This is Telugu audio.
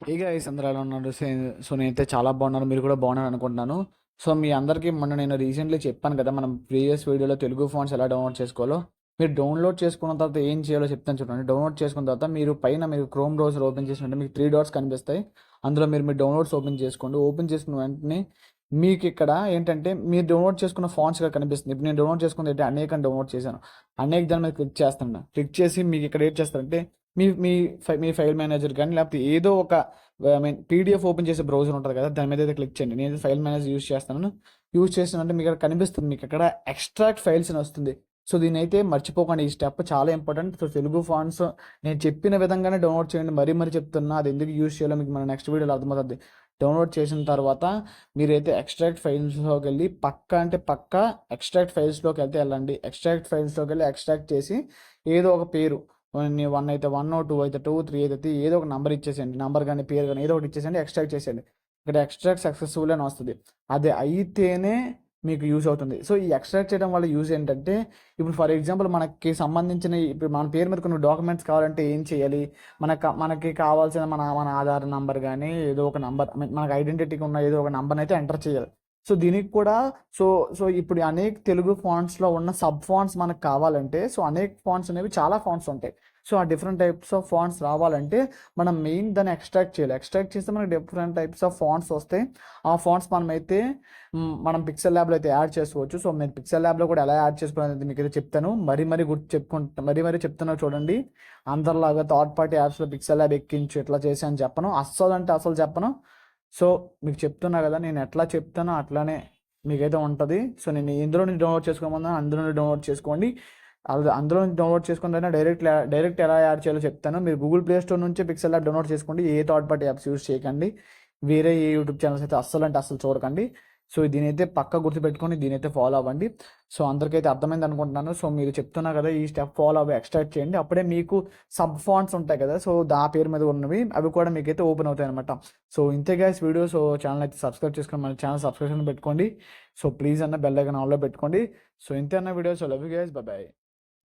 హే గైస్, అందరూ ఎలా ఉన్నారు? సో నేనైతే చాలా బాగున్నాను. మీరు కూడా బాగున్నారు అనుకుంటున్నాను. సో మీ అందరికీ మొన్న నేను రీసెంట్లీ చెప్పాను కదా, మనం ప్రీవియస్ వీడియోలో తెలుగు ఫాంట్స్ ఎలా డౌన్లోడ్ చేసుకోవాలో. మీరు డౌన్లోడ్ చేసుకున్న తర్వాత ఏం చేయాలో చెప్తాను చూడండి. డౌన్లోడ్ చేసుకున్న తర్వాత మీరు క్రోమ్ బ్రౌజర్ ఓపెన్ చేసినట్టే మీకు 3 డాట్స్ కనిపిస్తాయి. అందులో మీ డౌన్లోడ్స్ ఓపెన్ చేసుకోండి. ఓపెన్ చేసుకున్న వెంటనే మీకు ఇక్కడ ఏంటంటే మీరు డౌన్లోడ్ చేసుకున్న ఫాంట్స్ ఇక్కడ కనిపిస్తుంది. ఇప్పుడు నేను డౌన్లోడ్ చేసుకుంది అయితే అనేక అని డౌన్లోడ్ చేశాను. అనేక దాని మీద క్లిక్ చేస్తాను. క్లిక్ చేసి మీకు ఇక్కడ ఏం చేస్తారంటే మీ మీ మీ ఫైల్ మేనేజర్ కానీ లేకపోతే ఏదో ఒక పీడిఎఫ్ ఓపెన్ చేసే బ్రౌజర్ ఉంటుంది కదా, దాని మీద అయితే క్లిక్ చేయండి. నేను ఫైల్ మేనేజర్ యూస్ చేస్తాను. యూస్ చేస్తానంటే మీకు ఇక్కడ కనిపిస్తుంది, మీకు ఇక్కడ ఎక్స్ట్రాక్ట్ ఫైల్స్ అని వస్తుంది. సో దీని అయితే మర్చిపోకండి, ఈ స్టెప్ చాలా ఇంపార్టెంట్. సో తెలుగు ఫాంట్స్ నేను చెప్పిన విధంగానే డౌన్లోడ్ చేయండి. మరీ చెప్తున్నా, అది ఎందుకు యూస్ చేయాలో మీకు మన నెక్స్ట్ వీడియోలో అర్థమవుతుంది. డౌన్లోడ్ చేసిన తర్వాత మీరైతే ఎక్స్ట్రాక్ట్ ఫైల్స్లోకి వెళ్ళి పక్క ఎక్స్ట్రాక్ట్ ఫైల్స్లోకి వెళ్ళండి. ఎక్స్ట్రాక్ట్ ఫైల్స్లోకి వెళ్ళి ఎక్స్ట్రాక్ట్ చేసి ఏదో ఒక పేరు, 1 అయితే 1, 2 అయితే 2, 3 అయితే ఏదో ఒక నెంబర్ ఇచ్చేసేయండి. నెంబర్ కానీ పేరు కానీ ఏదో ఒకటి ఇచ్చేసేయండి, ఎక్స్ట్రాక్ట్ చేసేయండి. ఇక్కడ ఎక్స్ట్రాక్ట్ సక్సెస్ఫుల్ అని వస్తుంది. అది అయితేనే మీకు యూజ్ అవుతుంది. సో ఈ ఎక్స్ట్రాక్ట్ చేయడం వల్ల యూజ్ ఏంటంటే, ఇప్పుడు ఫర్ ఎగ్జాంపుల్ మనకి సంబంధించిన ఇప్పుడు మన పేరు మీద కొన్ని డాక్యుమెంట్స్ కావాలంటే ఏం చేయాలి, మనకి కావాల్సిన మన మన ఆధార్ నంబర్ కానీ ఏదో ఒక నంబర్, మనకు ఐడెంటిటీకి ఉన్న ఏదో ఒక నంబర్ని అయితే ఎంటర్ చేయాలి. సో దీనికి కూడా సో సో ఇప్పుడు అనేక తెలుగు ఫాంట్స్లో ఉన్న సబ్ ఫాంట్స్ మనకు కావాలంటే, సో అనేక ఫాంట్స్ అనేవి చాలా ఫాంట్స్ ఉంటాయి. సో ఆ డిఫరెంట్ టైప్స్ ఆఫ్ ఫాంట్స్ రావాలంటే మనం మెయిన్ దాన్ని ఎక్స్ట్రాక్ట్ చేయాలి. ఎక్స్ట్రాక్ట్ చేస్తే మనకి డిఫరెంట్ టైప్స్ ఆఫ్ ఫాంట్స్ వస్తాయి. ఆ ఫాంట్స్ మనం పిక్సెల్ ల్యాబ్లో అయితే యాడ్ చేసుకోవచ్చు. సో నేను పిక్సెల్ ల్యాబ్లో కూడా ఎలా యాడ్ చేసుకోవాలనేది మీకు అయితే చెప్తాను. మరీ చెప్తున్నా చూడండి. అందరిలాగా థర్డ్ పార్టీ యాప్స్లో పిక్సెల్ ల్యాబ్ ఎక్కించి ఎట్లా చేసి అని చెప్పను. అస్సలు చెప్పను. సో మీకు చెప్తున్నా కదా, నేను ఎట్లా చెప్తానో అట్లానే మీకైతే ఉంటుంది. సో నేను ఇందులో నుంచి డౌన్లోడ్ చేసుకోమన్నా అందులో నుంచి డౌన్లోడ్ చేసుకోండి. అందులో నుంచి డౌన్లోడ్ చేసుకుంటే డైరెక్ట్ ఎలా యాడ్ చేయాలో చెప్తాను. మీరు గూగుల్ ప్లే స్టోర్ నుంచి పిక్సెల్ యాప్ డౌన్లోడ్ చేసుకోండి. ఏ థర్డ్ పార్టీ యాప్స్ యూస్ చేయకండి. వేరే ఏ యూట్యూబ్ ఛానల్స్ అయితే అస్సలు చూడకండి. సో దీనైతే పక్క గుర్తుపెట్టుకొని దీనైతే ఫాలో అవ్వండి. సో అందరికైతే అర్థమైంది అనుకుంటున్నాను. సో మీరు చెప్తున్నా కదా, ఈ స్టెప్ ఫాలో అవ్వి, ఎక్స్ట్రాక్ట్ చేయండి. అప్పుడే మీకు సబ్ ఫాంట్స్ ఉంటాయి కదా, సో ఆ పేరు మీద ఉన్నవి అవి కూడా మీకైతే ఓపెన్ అవుతాయి అనమాట. సో ఇంతే గైస్ వీడియో. సో ఛానల్ అయితే సబ్స్క్రైబ్ చేసుకొని మన ఛానల్ సబ్స్క్రిప్షన్ పెట్టుకోండి. సో ప్లీజ్ అన్న బెల్ ఐకాన్ ఆన్లో పెట్టుకోండి. సో ఇంతే అన్న video. So love you guys, by by.